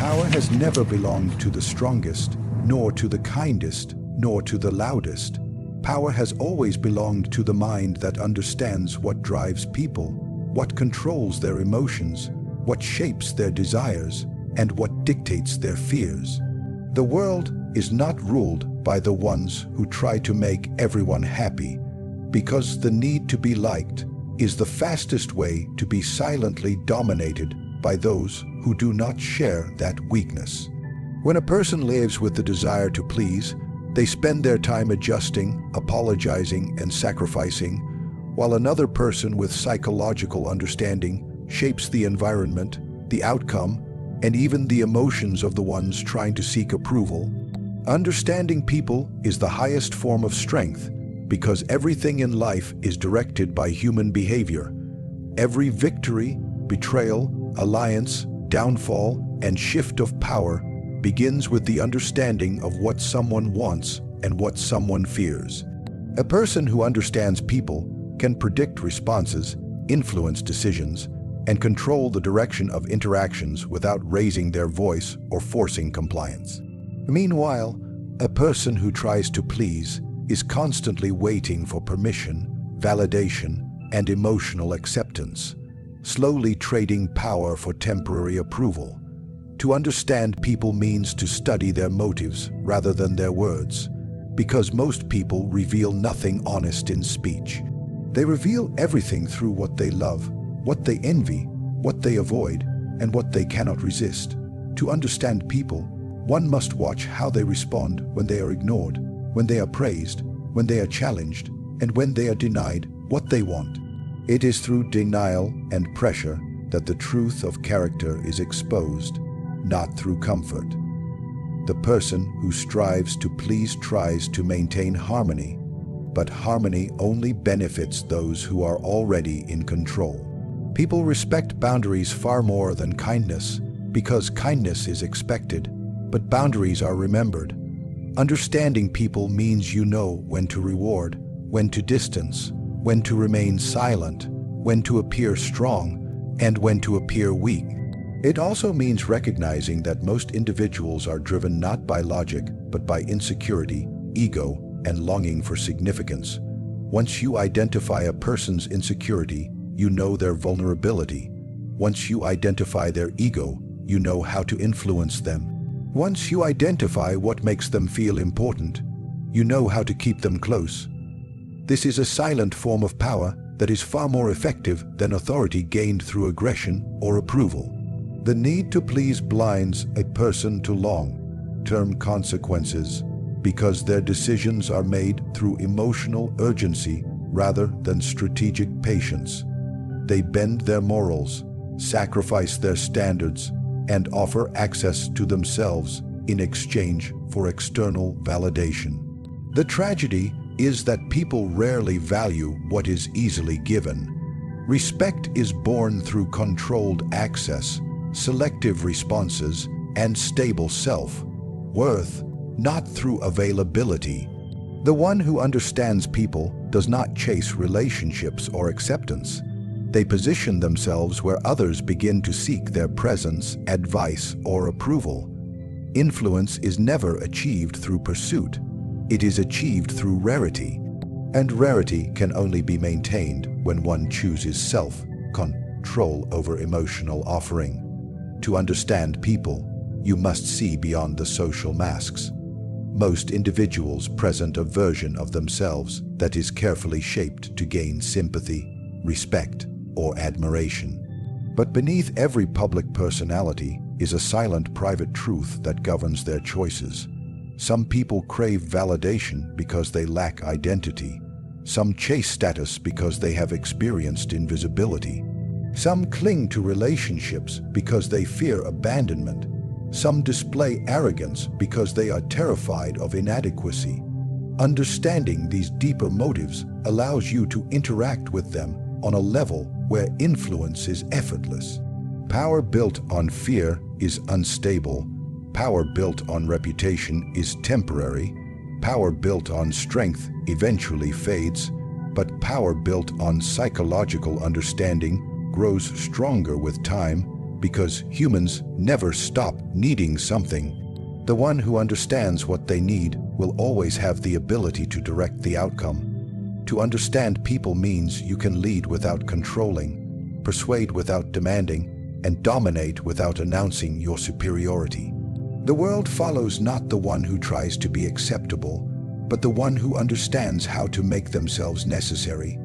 Power has never belonged to the strongest, nor to the kindest, nor to the loudest. Power has always belonged to the mind that understands what drives people, what controls their emotions, what shapes their desires, and what dictates their fears. The world is not ruled by the ones who try to make everyone happy, because the need to be liked is the fastest way to be silently dominated by those who do not share that weakness. When a person lives with the desire to please, they spend their time adjusting, apologizing, and sacrificing, while another person with psychological understanding shapes the environment, the outcome, and even the emotions of the ones trying to seek approval. Understanding people is the highest form of strength because everything in life is directed by human behavior. Every victory, betrayal, alliance, downfall, and shift of power begins with the understanding of what someone wants and what someone fears. A person who understands people can predict responses, influence decisions, and control the direction of interactions without raising their voice or forcing compliance. Meanwhile, a person who tries to please is constantly waiting for permission, validation, and emotional acceptance, slowly trading power for temporary approval. To understand people means to study their motives rather than their words, because most people reveal nothing honest in speech. They reveal everything through what they love, what they envy, what they avoid, and what they cannot resist. To understand people, one must watch how they respond when they are ignored, when they are praised, when they are challenged, and when they are denied what they want. It is through denial and pressure that the truth of character is exposed, not through comfort. The person who strives to please tries to maintain harmony, but harmony only benefits those who are already in control. People respect boundaries far more than kindness, because kindness is expected, but boundaries are remembered. Understanding people means you know when to reward, when to distance, when to remain silent, when to appear strong, and when to appear weak. It also means recognizing that most individuals are driven not by logic, but by insecurity, ego, and longing for significance. Once you identify a person's insecurity, you know their vulnerability. Once you identify their ego, you know how to influence them. Once you identify what makes them feel important, you know how to keep them close. This is a silent form of power that is far more effective than authority gained through aggression or approval. The need to please blinds a person to long-term consequences because their decisions are made through emotional urgency rather than strategic patience. They bend their morals, sacrifice their standards, and offer access to themselves in exchange for external validation. The tragedy is that people rarely value what is easily given. Respect is born through controlled access, selective responses, and stable self-worth, not through availability. The one who understands people does not chase relationships or acceptance. They position themselves where others begin to seek their presence, advice, or approval. Influence is never achieved through pursuit. It is achieved through rarity. And rarity can only be maintained when one chooses self-control over emotional offering. To understand people, you must see beyond the social masks. Most individuals present a version of themselves that is carefully shaped to gain sympathy, respect, or admiration. But beneath every public personality is a silent private truth that governs their choices. Some people crave validation because they lack identity. Some chase status because they have experienced invisibility. Some cling to relationships because they fear abandonment. Some display arrogance because they are terrified of inadequacy. Understanding these deeper motives allows you to interact with them on a level where influence is effortless. Power built on fear is unstable. Power built on reputation is temporary. Power built on strength eventually fades, but power built on psychological understanding grows stronger with time because humans never stop needing something. The one who understands what they need will always have the ability to direct the outcome. To understand people means you can lead without controlling, persuade without demanding, and dominate without announcing your superiority. The world follows not the one who tries to be acceptable, but the one who understands how to make themselves necessary.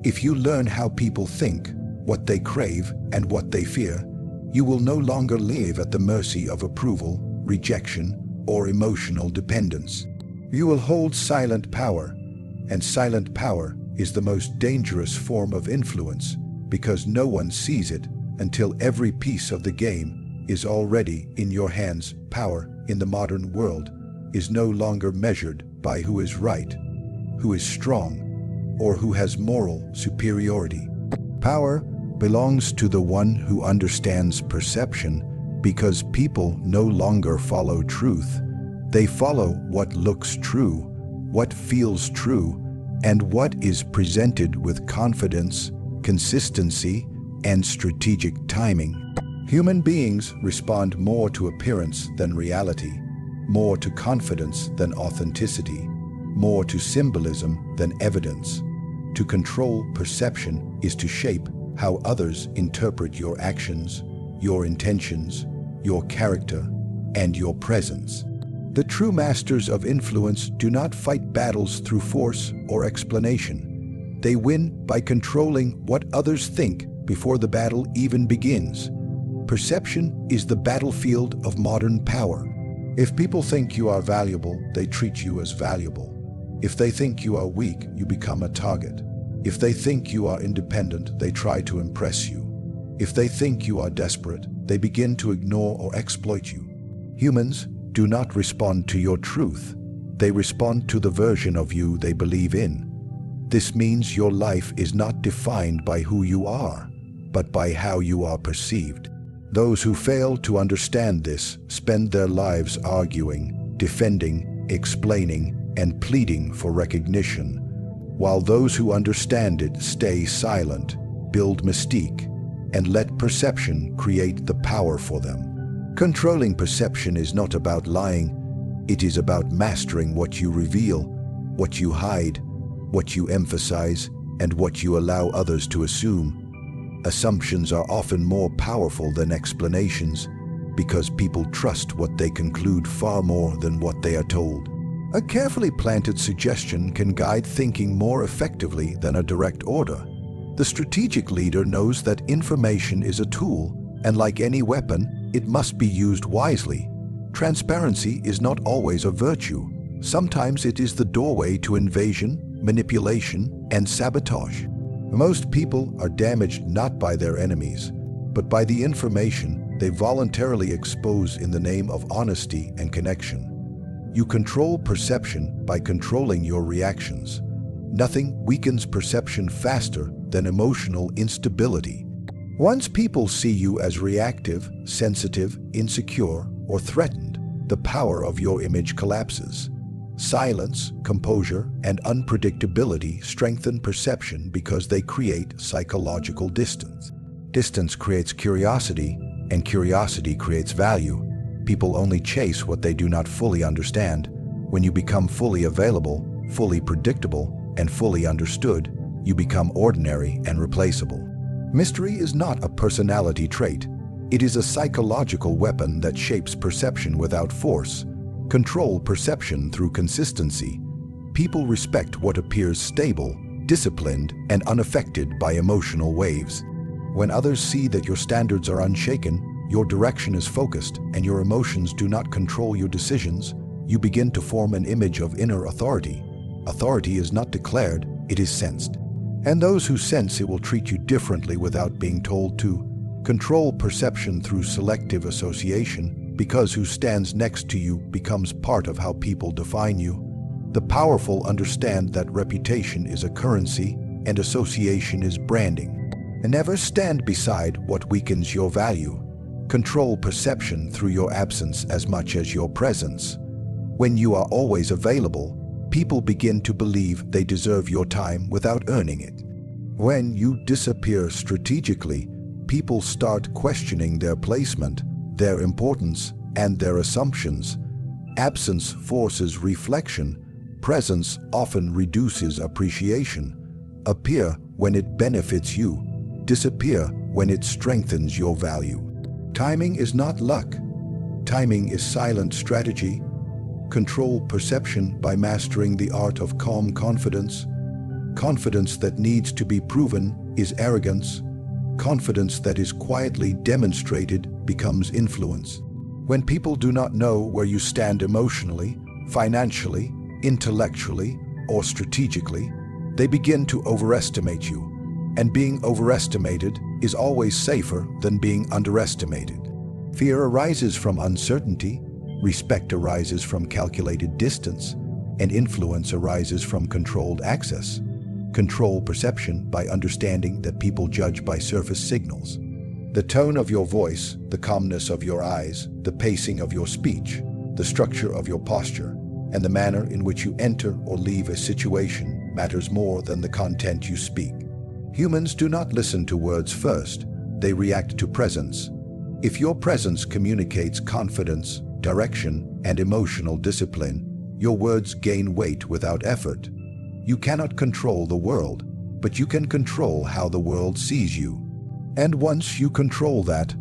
If you learn how people think, what they crave, and what they fear, you will no longer live at the mercy of approval, rejection, or emotional dependence. You will hold silent power, and silent power is the most dangerous form of influence because no one sees it until every piece of the game is already in your hands. Power in the modern world is no longer measured by who is right, who is strong, or who has moral superiority. Power belongs to the one who understands perception because people no longer follow truth. They follow what looks true, what feels true, and what is presented with confidence, consistency, and strategic timing. Human beings respond more to appearance than reality, more to confidence than authenticity, more to symbolism than evidence. To control perception is to shape how others interpret your actions, your intentions, your character, and your presence. The true masters of influence do not fight battles through force or explanation. They win by controlling what others think before the battle even begins. Perception is the battlefield of modern power. If people think you are valuable, they treat you as valuable. If they think you are weak, you become a target. If they think you are independent, they try to impress you. If they think you are desperate, they begin to ignore or exploit you. Humans do not respond to your truth. They respond to the version of you they believe in. This means your life is not defined by who you are, but by how you are perceived. Those who fail to understand this spend their lives arguing, defending, explaining, and pleading for recognition, while those who understand it stay silent, build mystique, and let perception create the power for them. Controlling perception is not about lying. It is about mastering what you reveal, what you hide, what you emphasize, and what you allow others to assume. Assumptions are often more powerful than explanations because people trust what they conclude far more than what they are told. A carefully planted suggestion can guide thinking more effectively than a direct order. The strategic leader knows that information is a tool, and like any weapon, it must be used wisely. Transparency is not always a virtue. Sometimes it is the doorway to invasion, manipulation, and sabotage. Most people are damaged not by their enemies, but by the information they voluntarily expose in the name of honesty and connection. You control perception by controlling your reactions. Nothing weakens perception faster than emotional instability. Once people see you as reactive, sensitive, insecure, or threatened, the power of your image collapses. Silence, composure, and unpredictability strengthen perception because they create psychological distance. Distance creates curiosity, and curiosity creates value. People only chase what they do not fully understand. When you become fully available, fully predictable, and fully understood, you become ordinary and replaceable. Mystery is not a personality trait. It is a psychological weapon that shapes perception without force. Control perception through consistency. People respect what appears stable, disciplined, and unaffected by emotional waves. When others see that your standards are unshaken, your direction is focused, and your emotions do not control your decisions, you begin to form an image of inner authority. Authority is not declared, it is sensed. And those who sense it will treat you differently without being told to. Control perception through selective association, because who stands next to you becomes part of how people define you. The powerful understand that reputation is a currency and association is branding. And never stand beside what weakens your value. Control perception through your absence as much as your presence. When you are always available, people begin to believe they deserve your time without earning it. When you disappear strategically, people start questioning their placement, their importance, and their assumptions. Absence forces reflection. Presence often reduces appreciation. Appear when it benefits you. Disappear when it strengthens your value. Timing is not luck. Timing is silent strategy. Control perception by mastering the art of calm confidence. Confidence that needs to be proven is arrogance. Confidence that is quietly demonstrated becomes influence. When people do not know where you stand emotionally, financially, intellectually, or strategically, they begin to overestimate you. And being overestimated is always safer than being underestimated. Fear arises from uncertainty, respect arises from calculated distance, and influence arises from controlled access. Control perception by understanding that people judge by surface signals. The tone of your voice, the calmness of your eyes, the pacing of your speech, the structure of your posture, and the manner in which you enter or leave a situation matters more than the content you speak. Humans do not listen to words first, they react to presence. If your presence communicates confidence, direction, and emotional discipline, your words gain weight without effort. You cannot control the world, but you can control how the world sees you. And once you control that,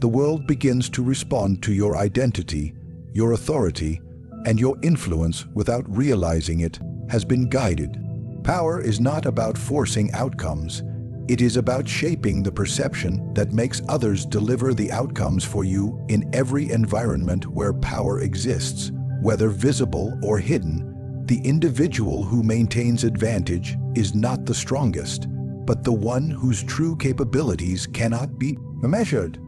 the world begins to respond to your identity, your authority, and your influence without realizing it has been guided. Power is not about forcing outcomes. It is about shaping the perception that makes others deliver the outcomes for you in every environment where power exists, whether visible or hidden. The individual who maintains advantage is not the strongest, but the one whose true capabilities cannot be measured.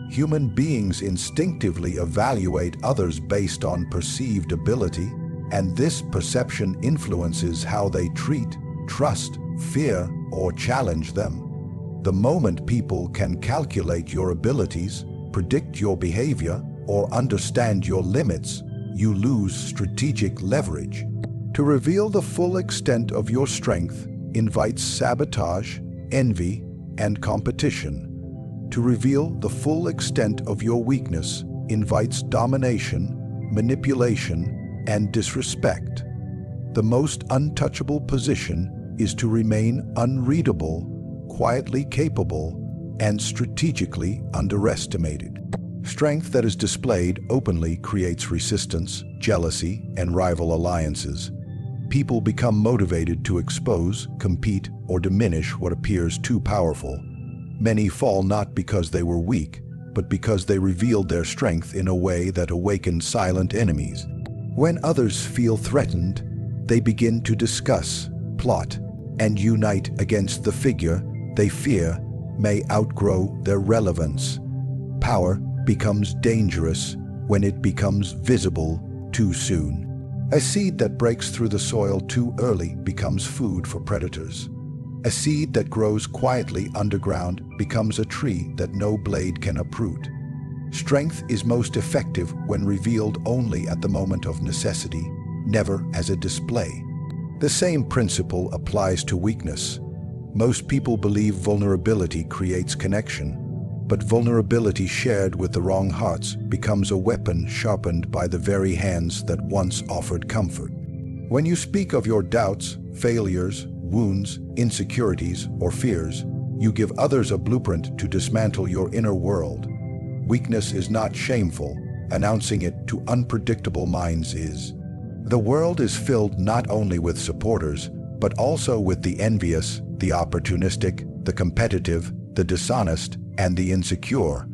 Human beings instinctively evaluate others based on perceived ability, and this perception influences how they treat, trust, fear, or challenge them. The moment people can calculate your abilities, predict your behavior, or understand your limits, you lose strategic leverage. To reveal the full extent of your strength invites sabotage, envy, and competition. To reveal the full extent of your weakness invites domination, manipulation, and disrespect. The most untouchable position is to remain unreadable, quietly capable, and strategically underestimated. Strength that is displayed openly creates resistance, jealousy, and rival alliances. People become motivated to expose, compete, or diminish what appears too powerful. Many fall not because they were weak, but because they revealed their strength in a way that awakened silent enemies. When others feel threatened, they begin to discuss, plot, and unite against the figure they fear may outgrow their relevance. Power becomes dangerous when it becomes visible too soon. A seed that breaks through the soil too early becomes food for predators. A seed that grows quietly underground becomes a tree that no blade can uproot. Strength is most effective when revealed only at the moment of necessity, never as a display. The same principle applies to weakness. Most people believe vulnerability creates connection, but vulnerability shared with the wrong hearts becomes a weapon sharpened by the very hands that once offered comfort. When you speak of your doubts, failures, wounds, insecurities, or fears, you give others a blueprint to dismantle your inner world. Weakness is not shameful. Announcing it to unpredictable minds is. The world is filled not only with supporters, but also with the envious, the opportunistic, the competitive, the dishonest, and the insecure.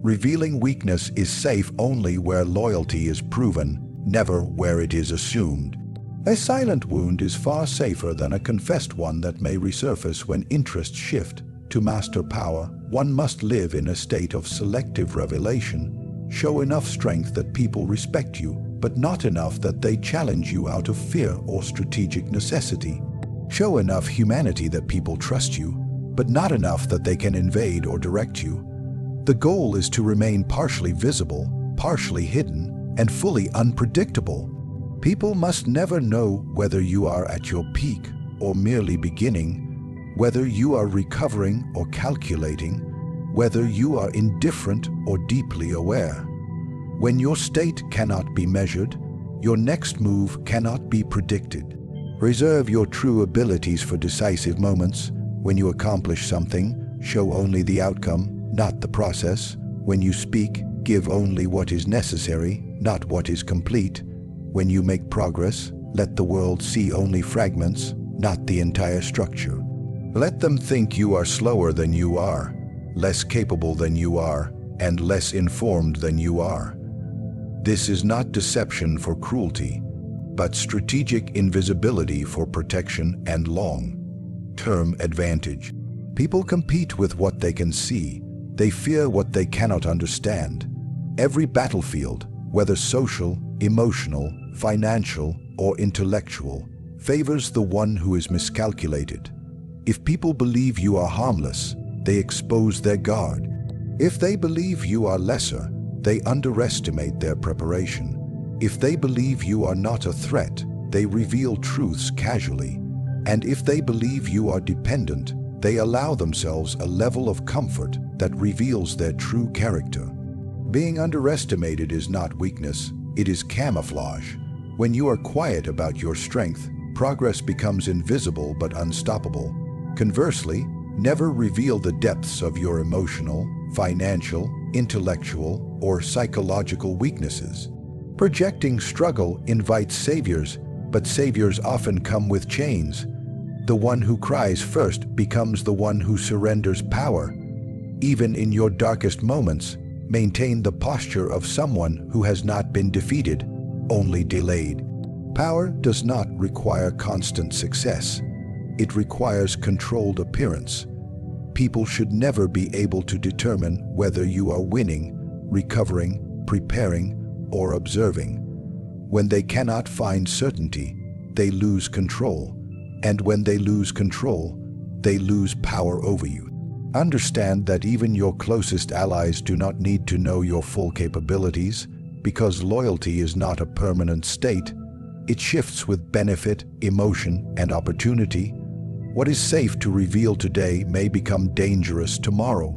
Revealing weakness is safe only where loyalty is proven, never where it is assumed. A silent wound is far safer than a confessed one that may resurface when interests shift. To master power, one must live in a state of selective revelation. Show enough strength that people respect you, but not enough that they challenge you out of fear or strategic necessity. Show enough humanity that people trust you, but not enough that they can invade or direct you. The goal is to remain partially visible, partially hidden, and fully unpredictable. People must never know whether you are at your peak or merely beginning, whether you are recovering or calculating, whether you are indifferent or deeply aware. When your state cannot be measured, your next move cannot be predicted. Reserve your true abilities for decisive moments. When you accomplish something, show only the outcome, not the process. When you speak, give only what is necessary, not what is complete. When you make progress, let the world see only fragments, not the entire structure. Let them think you are slower than you are, less capable than you are, and less informed than you are. This is not deception for cruelty, but strategic invisibility for protection and long-term advantage. People compete with what they can see. They fear what they cannot understand. Every battlefield, whether social, emotional, financial, or intellectual, favors the one who is miscalculated. If people believe you are harmless, they expose their guard. If they believe you are lesser, they underestimate their preparation. If they believe you are not a threat, they reveal truths casually. And if they believe you are dependent, they allow themselves a level of comfort that reveals their true character. Being underestimated is not weakness, it is camouflage. When you are quiet about your strength, progress becomes invisible but unstoppable. Conversely, never reveal the depths of your emotional, financial, intellectual, or psychological weaknesses. Projecting struggle invites saviors, but saviors often come with chains. The one who cries first becomes the one who surrenders power. Even in your darkest moments, maintain the posture of someone who has not been defeated, only delayed. Power does not require constant success. It requires controlled appearance. People should never be able to determine whether you are winning, recovering, preparing, or observing. When they cannot find certainty, they lose control. And when they lose control, they lose power over you. Understand that even your closest allies do not need to know your full capabilities, because loyalty is not a permanent state. It shifts with benefit, emotion, and opportunity. What is safe to reveal today may become dangerous tomorrow.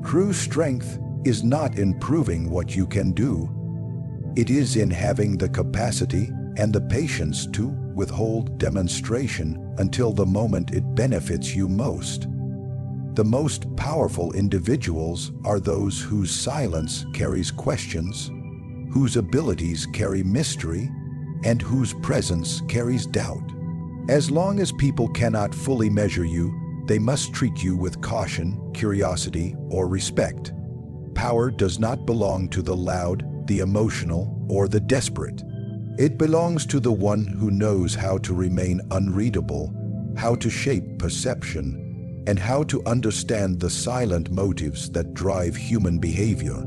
True strength is not in proving what you can do. It is in having the capacity and the patience to withhold demonstration until the moment it benefits you most. The most powerful individuals are those whose silence carries questions, whose abilities carry mystery, and whose presence carries doubt. As long as people cannot fully measure you, they must treat you with caution, curiosity, or respect. Power does not belong to the loud, the emotional, or the desperate. It belongs to the one who knows how to remain unreadable, how to shape perception, and how to understand the silent motives that drive human behavior.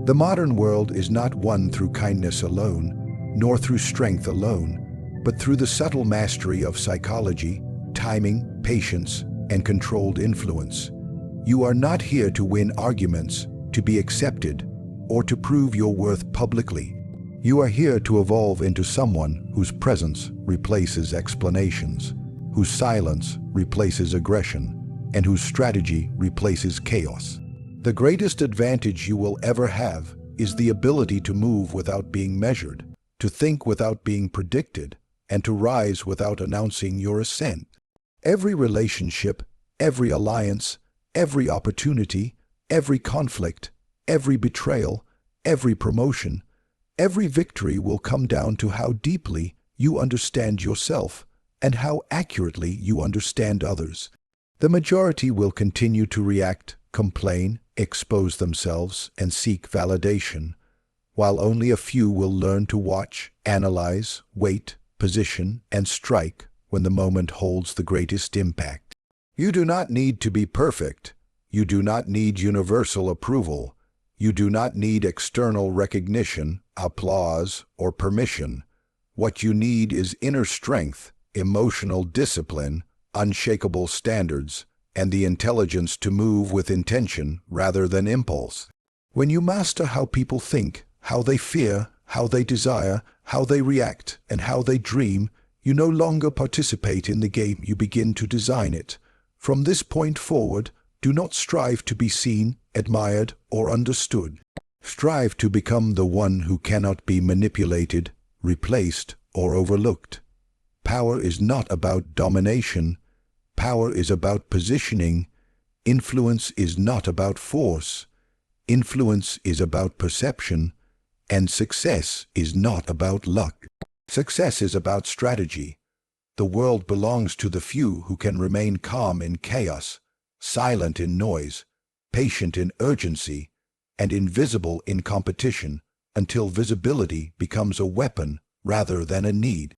The modern world is not won through kindness alone, nor through strength alone, but through the subtle mastery of psychology, timing, patience, and controlled influence. You are not here to win arguments, to be accepted, or to prove your worth publicly. You are here to evolve into someone whose presence replaces explanations, whose silence replaces aggression, and whose strategy replaces chaos. The greatest advantage you will ever have is the ability to move without being measured, to think without being predicted, and to rise without announcing your ascent. Every relationship, every alliance, every opportunity, every conflict, every betrayal, every promotion, every victory will come down to how deeply you understand yourself and how accurately you understand others. The majority will continue to react, complain, expose themselves, and seek validation, while only a few will learn to watch, analyze, wait, position, and strike when the moment holds the greatest impact. You do not need to be perfect. You do not need universal approval. You do not need external recognition, applause, or permission. What you need is inner strength, emotional discipline, unshakable standards, and the intelligence to move with intention rather than impulse. When you master how people think, how they fear, how they desire, how they react, and how they dream, you no longer participate in the game, you begin to design it. From this point forward, Do not strive to be seen, admired, or understood. Strive to become the one who cannot be manipulated, replaced, or overlooked. Power is not about domination. Power is about positioning. Influence is not about force. Influence is about perception. And success is not about luck. Success is about strategy. The world belongs to the few who can remain calm in chaos, silent in noise, patient in urgency, and invisible in competition until visibility becomes a weapon rather than a need.